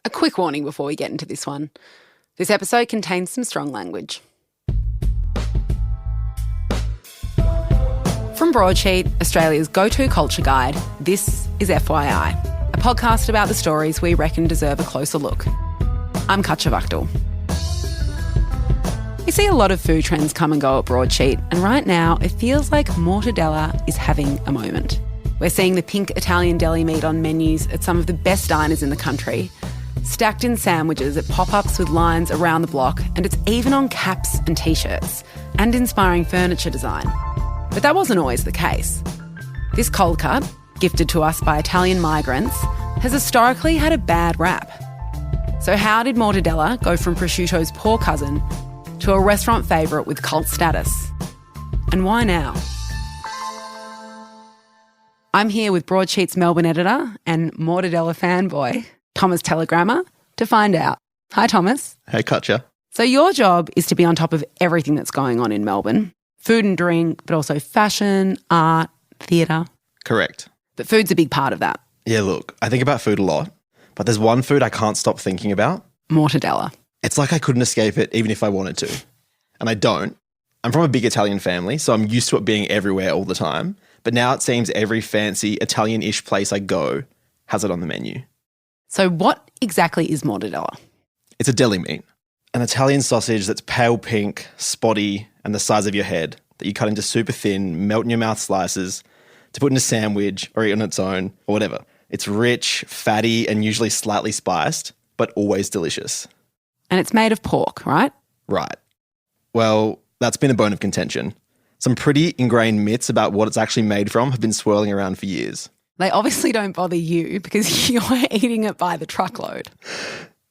A quick warning before we get into this one. This episode contains some strong language. From Broadsheet, Australia's go-to culture guide, this is FYI, a podcast about the stories we reckon deserve a closer look. I'm Katja Vachtel. We see a lot of food trends come and go at Broadsheet, and right now it feels like Mortadella is having a moment. We're seeing the pink Italian deli meat on menus at some of the best diners in the country, stacked in sandwiches at pop-ups with lines around the block, and it's even on caps and T-shirts, and inspiring furniture design. But that wasn't always the case. This cold cut, gifted to us by Italian migrants, has historically had a bad rap. So how did Mortadella go from prosciutto's poor cousin to a restaurant favourite with cult status? And why now? I'm here with Broadsheet's Melbourne editor and Mortadella fanboy, Thomas Telegramma, to find out. Hi, Thomas. Hey, Katja. So your job is to be on top of everything that's going on in Melbourne. Food and drink, but also fashion, art, theatre. Correct. But food's a big part of that. Yeah, look, I think about food a lot, but there's one food I can't stop thinking about. Mortadella. It's like I couldn't escape it even if I wanted to. And I don't. I'm from a big Italian family, so I'm used to it being everywhere all the time. But now it seems every fancy Italian-ish place I go has it on the menu. So what exactly is mortadella? It's a deli meat. An Italian sausage that's pale pink, spotty, and the size of your head that you cut into super thin, melt-in-your-mouth slices to put in a sandwich or eat on its own or whatever. It's rich, fatty, and usually slightly spiced, but always delicious. And it's made of pork, right? Right. Well, that's been a bone of contention. Some pretty ingrained myths about what it's actually made from have been swirling around for years. They obviously don't bother you because you're eating it by the truckload.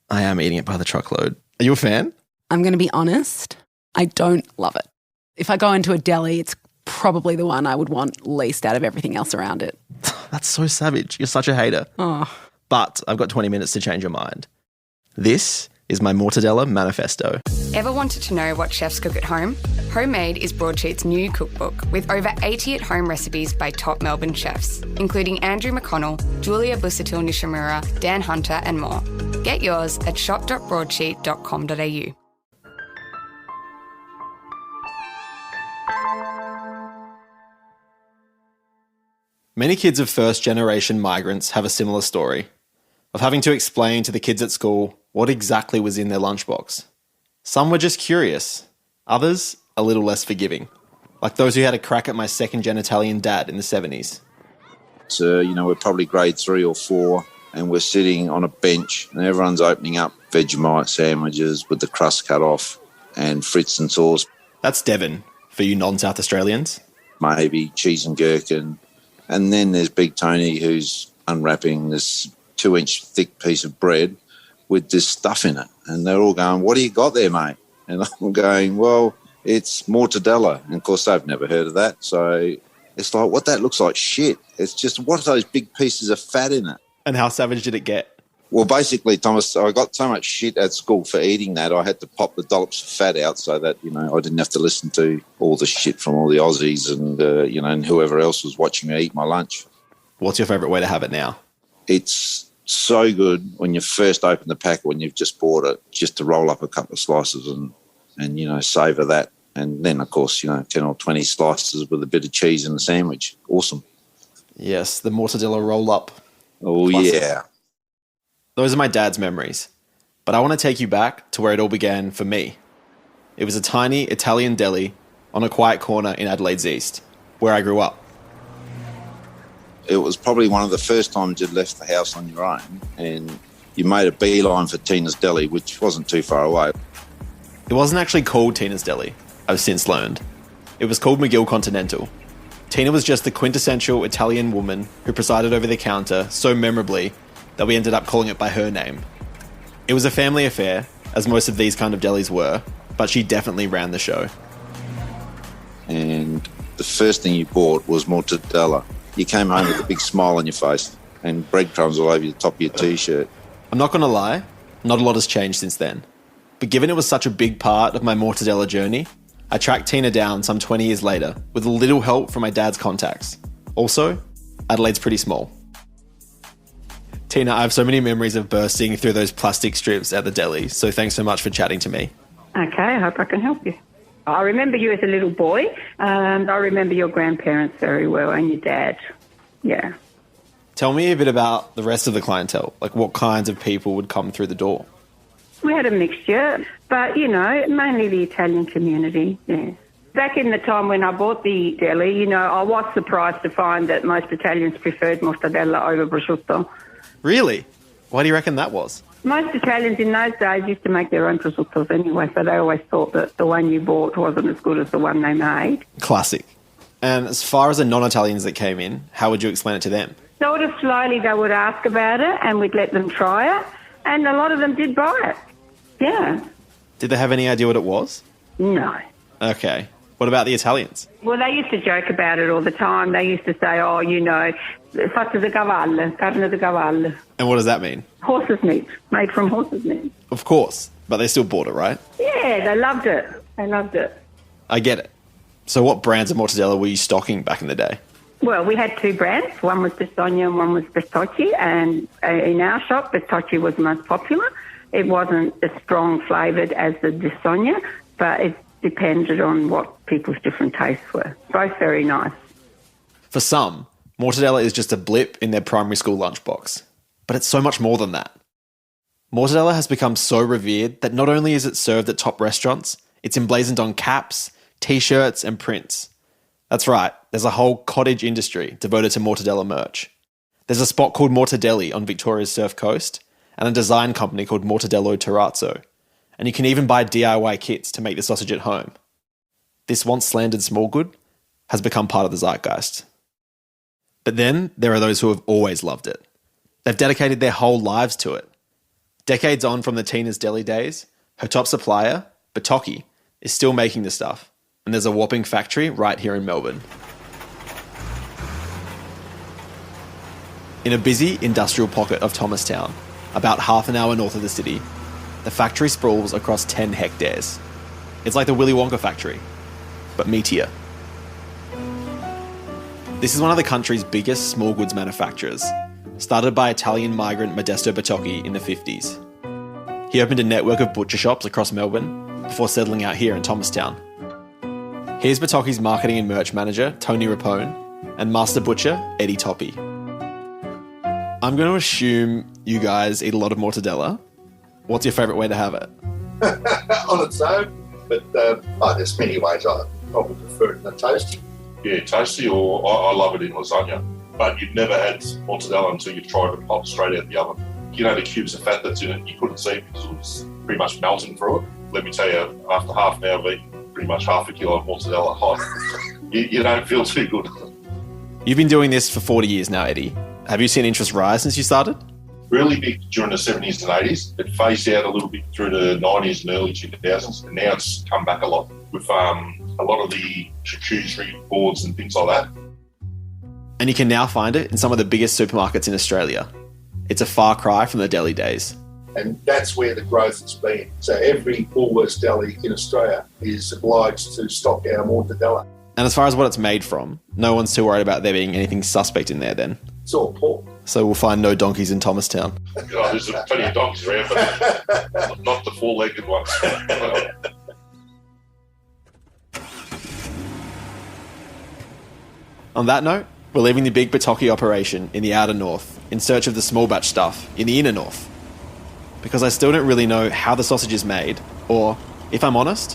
I am eating it by the truckload. Are you a fan? I'm going to be honest, I don't love it. If I go into a deli, it's probably the one I would want least out of everything else around it. That's so savage. You're such a hater. Oh. But I've got 20 minutes to change your mind. This is my Mortadella Manifesto. Ever wanted to know what chefs cook at home? Homemade is Broadsheet's new cookbook with over 80 at-home recipes by top Melbourne chefs, including Andrew McConnell, Julia Busatil Nishimura, Dan Hunter and more. Get yours at shop.broadsheet.com.au. Many kids of first-generation migrants have a similar story of having to explain to the kids at school what exactly was in their lunchbox. Some were just curious, others a little less forgiving, like those who had a crack at my second-gen Italian dad in the 70s. So, we're probably grade 3 or 4 and we're sitting on a bench and everyone's opening up Vegemite sandwiches with the crust cut off and Fritz and sauce. That's Devon, for you non-South Australians. Maybe cheese and gherkin. And then there's Big Tony who's unwrapping this 2-inch thick piece of bread with this stuff in it. And they're all going, "What do you got there, mate?" And I'm going, "Well, it's mortadella." And of course, they've never heard of that. So it's like, what that looks like shit. It's just, what are those big pieces of fat in it? And how savage did it get? Well, basically, Thomas, I got so much shit at school for eating that, I had to pop the dollops of fat out so that, I didn't have to listen to all the shit from all the Aussies and, and whoever else was watching me eat my lunch. What's your favourite way to have it now? It's so good when you first open the pack, when you've just bought it, just to roll up a couple of slices and savour that. And then, of course, 10 or 20 slices with a bit of cheese in the sandwich. Awesome. Yes, the mortadella roll-up. Oh, Classic. Yeah. Those are my dad's memories. But I want to take you back to where it all began for me. It was a tiny Italian deli on a quiet corner in Adelaide's East, where I grew up. It was probably one of the first times you'd left the house on your own and you made a beeline for Tina's Deli, which wasn't too far away. It wasn't actually called Tina's Deli, I've since learned. It was called McGill Continental. Tina was just the quintessential Italian woman who presided over the counter so memorably that we ended up calling it by her name. It was a family affair, as most of these kind of delis were, but she definitely ran the show. And the first thing you bought was mortadella. You came home with a big smile on your face and breadcrumbs all over the top of your T-shirt. I'm not going to lie, not a lot has changed since then. But given it was such a big part of my mortadella journey, I tracked Tina down some 20 years later with a little help from my dad's contacts. Also, Adelaide's pretty small. Tina, I have so many memories of bursting through those plastic strips at the deli, so thanks so much for chatting to me. Okay, I hope I can help you. I remember you as a little boy, and I remember your grandparents very well and your dad. Yeah. Tell me a bit about the rest of the clientele, like what kinds of people would come through the door? We had a mixture, but, mainly the Italian community, yeah. Back in the time when I bought the deli, I was surprised to find that most Italians preferred mortadella over prosciutto. Really? Why do you reckon that was? Most Italians in those days used to make their own prosciuttos anyway, so they always thought that the one you bought wasn't as good as the one they made. Classic. And as far as the non-Italians that came in, how would you explain it to them? Sort of slowly they would ask about it and we'd let them try it, and a lot of them did buy it. Yeah. Did they have any idea what it was? No. Okay. What about the Italians? Well, they used to joke about it all the time. They used to say, fatto di cavallo, carne di cavallo. And what does that mean? Horse's meat, made from horse's meat. Of course, but they still bought it, right? Yeah, they loved it. They loved it. I get it. So what brands of mortadella were you stocking back in the day? Well, we had two brands. One was Bisogna and one was Bertocci, and in our shop, Bertocci was most popular. It wasn't as strong flavoured as the Bisogna, but it depended on what people's different tastes were. Both very nice. For some, mortadella is just a blip in their primary school lunchbox. But it's so much more than that. Mortadella has become so revered that not only is it served at top restaurants, it's emblazoned on caps, t-shirts and prints. That's right, there's a whole cottage industry devoted to mortadella merch. There's a spot called Mortadelli on Victoria's Surf Coast, and a design company called Mortadello Terrazzo. And you can even buy DIY kits to make the sausage at home. This once slandered small good has become part of the zeitgeist. But then there are those who have always loved it. They've dedicated their whole lives to it. Decades on from the Tina's Deli days, her top supplier, Bertocci, is still making the stuff, and there's a whopping factory right here in Melbourne. In a busy industrial pocket of Thomastown, about half an hour north of the city, the factory sprawls across 10 hectares. It's like the Willy Wonka factory, but meatier. This is one of the country's biggest small goods manufacturers, started by Italian migrant Modesto Bertocci in the 50s. He opened a network of butcher shops across Melbourne before settling out here in Thomastown. Here's Bertocci's marketing and merch manager, Tony Rapone, and master butcher, Eddie Toppy. I'm going to assume you guys eat a lot of mortadella. What's your favourite way to have it? On its own, but there's many ways. I probably prefer it in a toasty. Yeah, toasty, or I love it in lasagna. But you've never had mortadella until you've tried it hot straight out of the oven. The cubes of fat that's in it, you couldn't see because it was pretty much melting through it. Let me tell you, after half an hour of eating pretty much half a kilo of mortadella hot, you don't feel too good. You've been doing this for 40 years now, Eddie. Have you seen interest rise since you started? Really big during the 70s and 80s. It phased out a little bit through the 90s and early 2000s, and now it's come back a lot with a lot of the charcuterie boards and things like that. And you can now find it in some of the biggest supermarkets in Australia. It's a far cry from the deli days. And that's where the growth has been. So every Woolworths deli in Australia is obliged to stock our mortadella. And as far as what it's made from, no one's too worried about there being anything suspect in there then. It's all pork. So we'll find no donkeys in Thomastown. There's plenty of donkeys around, but not the four-legged ones. On that note, we're leaving the big Bertocci operation in the outer north in search of the small batch stuff in the inner north. Because I still don't really know how the sausage is made, or, if I'm honest,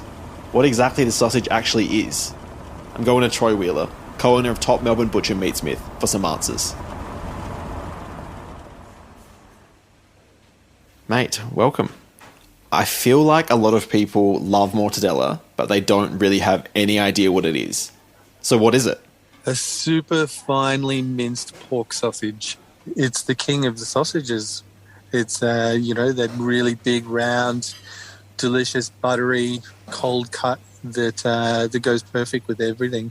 what exactly the sausage actually is. I'm going to Troy Wheeler, co-owner of top Melbourne butcher Meatsmith, for some answers. Mate, welcome. I feel like a lot of people love mortadella, but they don't really have any idea what it is. So what is it? A super finely minced pork sausage. It's the king of the sausages. It's, that really big, round, delicious, buttery, cold cut that goes perfect with everything.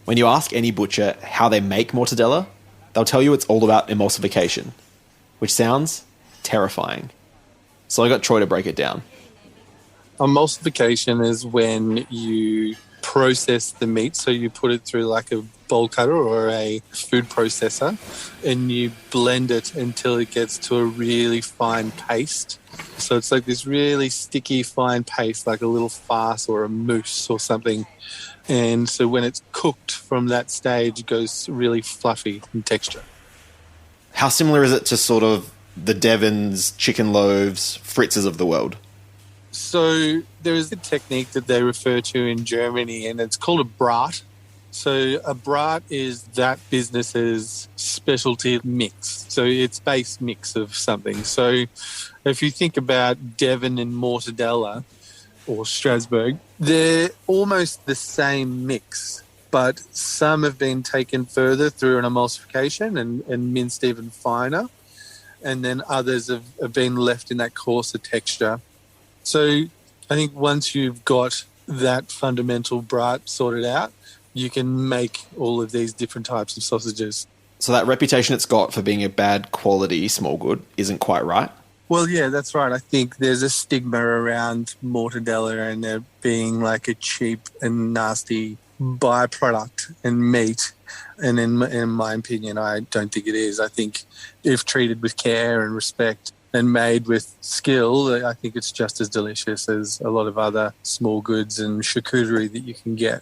When you ask any butcher how they make mortadella, they'll tell you it's all about emulsification, which sounds terrifying. So I got Troy to break it down. Emulsification is when you process the meat. So you put it through like a bowl cutter or a food processor, and you blend it until it gets to a really fine paste. So it's like this really sticky, fine paste, like a little farce or a mousse or something. And so when it's cooked from that stage, it goes really fluffy in texture. How similar is it to sort of the Devon's, chicken loaves, Fritz's of the world? So there is a technique that they refer to in Germany, and it's called a brat. So a brat is that business's specialty mix. So it's base mix of something. So if you think about Devon and Mortadella or Strasbourg, they're almost the same mix, but some have been taken further through an emulsification and minced even finer, and then others have been left in that coarser texture. So I think once you've got that fundamental brat sorted out, you can make all of these different types of sausages. So that reputation it's got for being a bad quality small good isn't quite right? Well, yeah, that's right. I think there's a stigma around mortadella and there being like a cheap and nasty byproduct and meat. And in my opinion, I don't think it is. I think if treated with care and respect and made with skill, I think it's just as delicious as a lot of other small goods and charcuterie that you can get.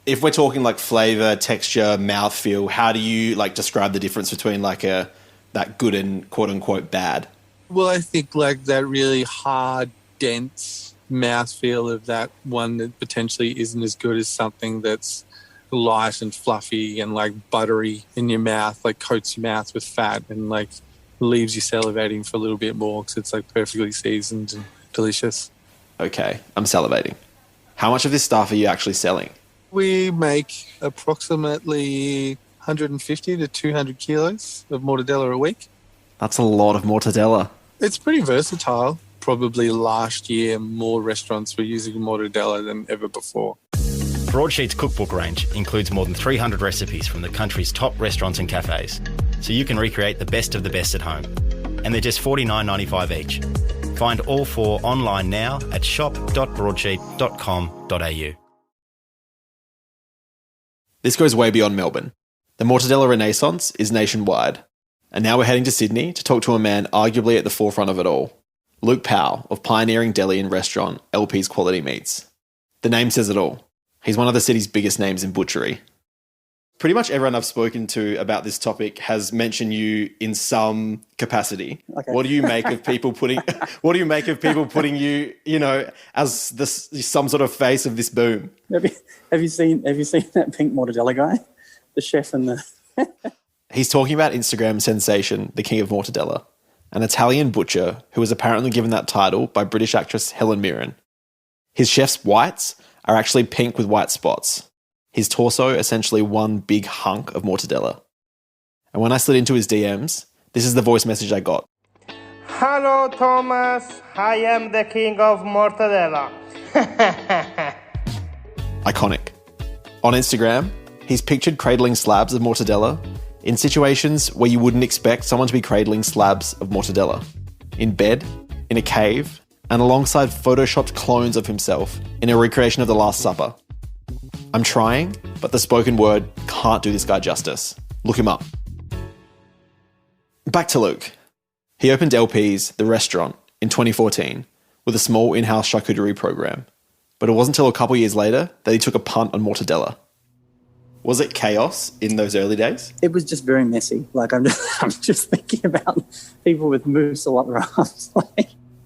If we're talking like flavour, texture, mouthfeel, how do you like describe the difference between like that good and quote unquote bad? Well, I think like that really hard, dense mouthfeel of that one that potentially isn't as good as something that's light and fluffy and like buttery in your mouth, like coats your mouth with fat and like leaves you salivating for a little bit more because it's like perfectly seasoned and delicious. Okay, I'm salivating. How much of this stuff are you actually selling? We make approximately 150 to 200 kilos of mortadella a week. That's a lot of mortadella. It's pretty versatile. Probably last year, more restaurants were using mortadella than ever before. Broadsheet's cookbook range includes more than 300 recipes from the country's top restaurants and cafes, so you can recreate the best of the best at home. And they're just $49.95 each. Find all 4 online now at shop.broadsheet.com.au. This goes way beyond Melbourne. The mortadella renaissance is nationwide. And now we're heading to Sydney to talk to a man arguably at the forefront of it all, Luke Powell of pioneering deli and restaurant LP's Quality Meats. The name says it all. He's one of the city's biggest names in butchery. Pretty much everyone I've spoken to about this topic has mentioned you in some capacity. Okay. What do you make of people putting you, as some sort of face of this boom? Have you seen that pink mortadella guy? The chef and the He's talking about Instagram sensation, the king of mortadella, an Italian butcher who was apparently given that title by British actress Helen Mirren. His chef's whites are actually pink with white spots. His torso essentially one big hunk of mortadella. And when I slid into his DMs, this is the voice message I got. Hello, Thomas. I am the king of mortadella. Iconic. On Instagram, he's pictured cradling slabs of mortadella in situations where you wouldn't expect someone to be cradling slabs of mortadella. In bed, in a cave, and alongside photoshopped clones of himself in a recreation of the Last Supper. I'm trying, but the spoken word can't do this guy justice. Look him up. Back to Luke. He opened LP's, the restaurant, in 2014 with a small in-house charcuterie program. But it wasn't until a couple years later that he took a punt on mortadella. Was it chaos in those early days? It was just very messy. Like I'm just thinking about people with mousse all up their arms.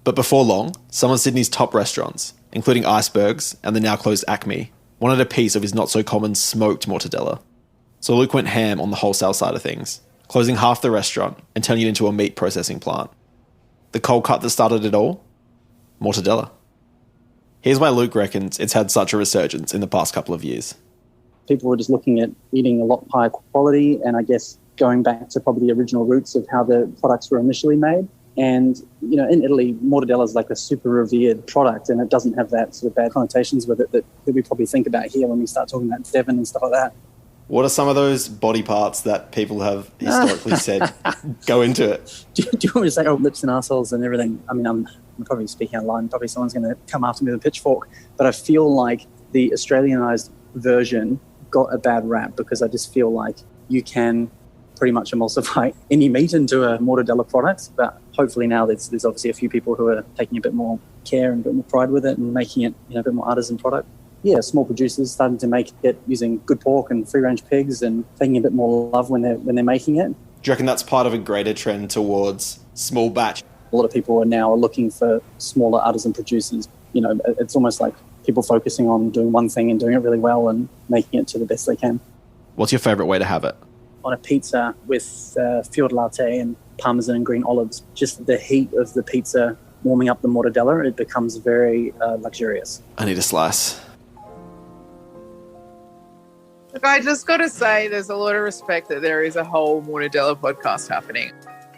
But before long, some of Sydney's top restaurants, including Icebergs and the now closed Acme, wanted a piece of his not-so-common smoked mortadella. So Luke went ham on the wholesale side of things, closing half the restaurant and turning it into a meat processing plant. The cold cut that started it all? Mortadella. Here's why Luke reckons it's had such a resurgence in the past couple of years. People were just looking at eating a lot higher quality and I guess going back to probably the original roots of how the products were initially made. And, in Italy, mortadella is like a super revered product and it doesn't have that sort of bad connotations with it that we probably think about here when we start talking about Devon and stuff like that. What are some of those body parts that people have historically said go into it? Do you want me to say, lips and arseholes and everything? I mean, I'm probably speaking out loud and probably someone's going to come after me with a pitchfork. But I feel like the Australianised version got a bad rap because I just feel like you can pretty much emulsify any meat into a mortadella product. But hopefully now there's obviously a few people who are taking a bit more care and a bit more pride with it and making it a bit more artisan product. Yeah, small producers starting to make it using good pork and free-range pigs and taking a bit more love when they're making it. Do you reckon that's part of a greater trend towards small batch? A lot of people are now looking for smaller artisan producers. It's almost like people focusing on doing one thing and doing it really well and making it to the best they can. What's your favourite way to have it? On a pizza with fior di latte and parmesan and green olives, just the heat of the pizza warming up the mortadella, it becomes very luxurious. I need a slice. Look, I just got to say there's a lot of respect that there is a whole mortadella podcast happening.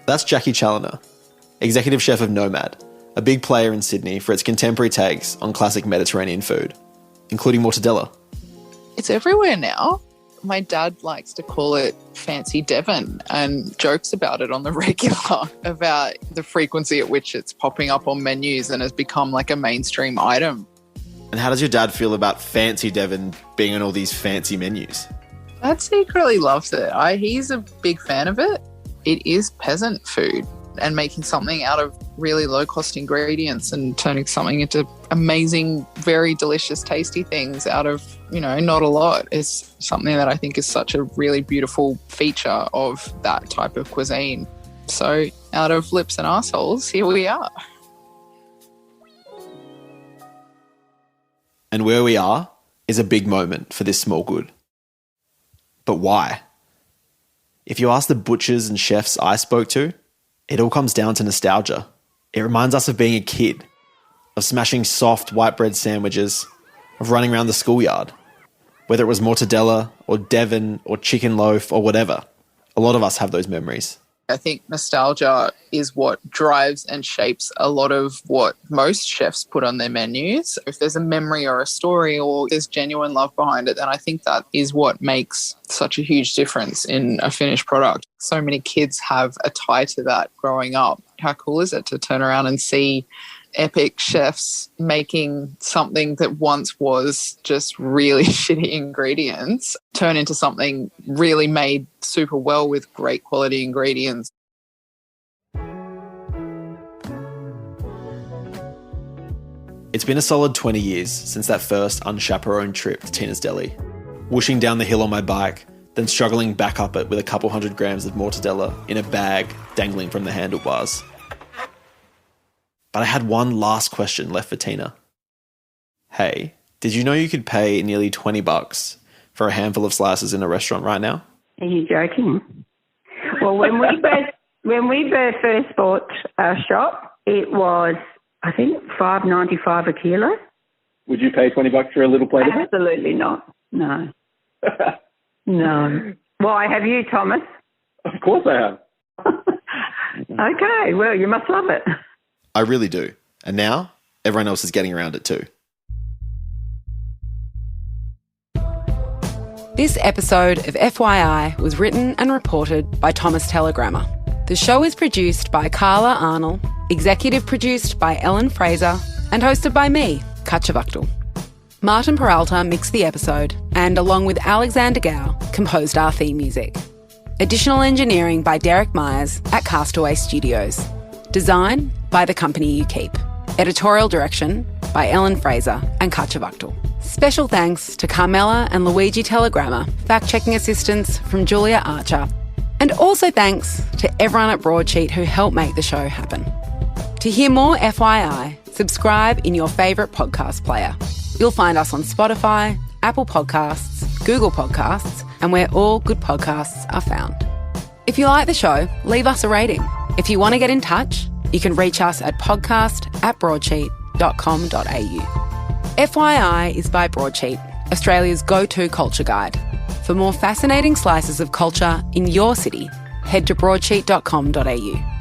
That's Jackie Challoner, executive chef of Nomad, a big player in Sydney for its contemporary takes on classic Mediterranean food, including mortadella. It's everywhere now. My dad likes to call it Fancy Devon and jokes about it on the regular, about the frequency at which it's popping up on menus and has become like a mainstream item. And how does your dad feel about Fancy Devon being on all these fancy menus? Dad secretly loves it. He's a big fan of it. It is peasant food, and making something out of really low-cost ingredients and turning something into amazing, very delicious, tasty things out of, not a lot is something that I think is such a really beautiful feature of that type of cuisine. So out of lips and arseholes, here we are. And where we are is a big moment for this small good. But why? If you ask the butchers and chefs I spoke to, it all comes down to nostalgia. It reminds us of being a kid, of smashing soft white bread sandwiches, of running around the schoolyard. Whether it was mortadella or Devon or chicken loaf or whatever, a lot of us have those memories. I think nostalgia is what drives and shapes a lot of what most chefs put on their menus. If there's a memory or a story or there's genuine love behind it, then I think that is what makes such a huge difference in a finished product. So many kids have a tie to that growing up. How cool is it to turn around and see epic chefs making something that once was just really shitty ingredients turn into something really made super well with great quality ingredients. It's been a solid 20 years since that first unchaperoned trip to Tina's Deli. Whooshing down the hill on my bike, then struggling back up it with a couple 100 grams of mortadella in a bag dangling from the handlebars. But I had one last question left for Tina. Hey, did you know you could pay nearly $20 for a handful of slices in a restaurant right now? Are you joking? Well, when we first bought our shop, it was, I think, $5.95 a kilo. Would you pay $20 for a little plate of it? Absolutely not. No. No. Why, have you, Thomas? Of course I have. Okay, well, you must love it. I really do. And now, everyone else is getting around it too. This episode of FYI was written and reported by Thomas Telegrammer. The show is produced by Carla Arnold, executive produced by Ellen Fraser, and hosted by me, Katja Vaktul. Martin Peralta mixed the episode and, along with Alexander Gao, composed our theme music. Additional engineering by Derek Myers at Castaway Studios. Design by The Company You Keep. Editorial direction by Ellen Fraser and Katja Vaktul. Special thanks to Carmela and Luigi Telegrammer, fact-checking assistance from Julia Archer. And also thanks to everyone at Broadsheet who helped make the show happen. To hear more FYI, subscribe in your favourite podcast player. You'll find us on Spotify, Apple Podcasts, Google Podcasts, and where all good podcasts are found. If you like the show, leave us a rating. If you want to get in touch, you can reach us at podcast@broadsheet.com.au. FYI is by Broadsheet, Australia's go-to culture guide. For more fascinating slices of culture in your city, head to broadsheet.com.au.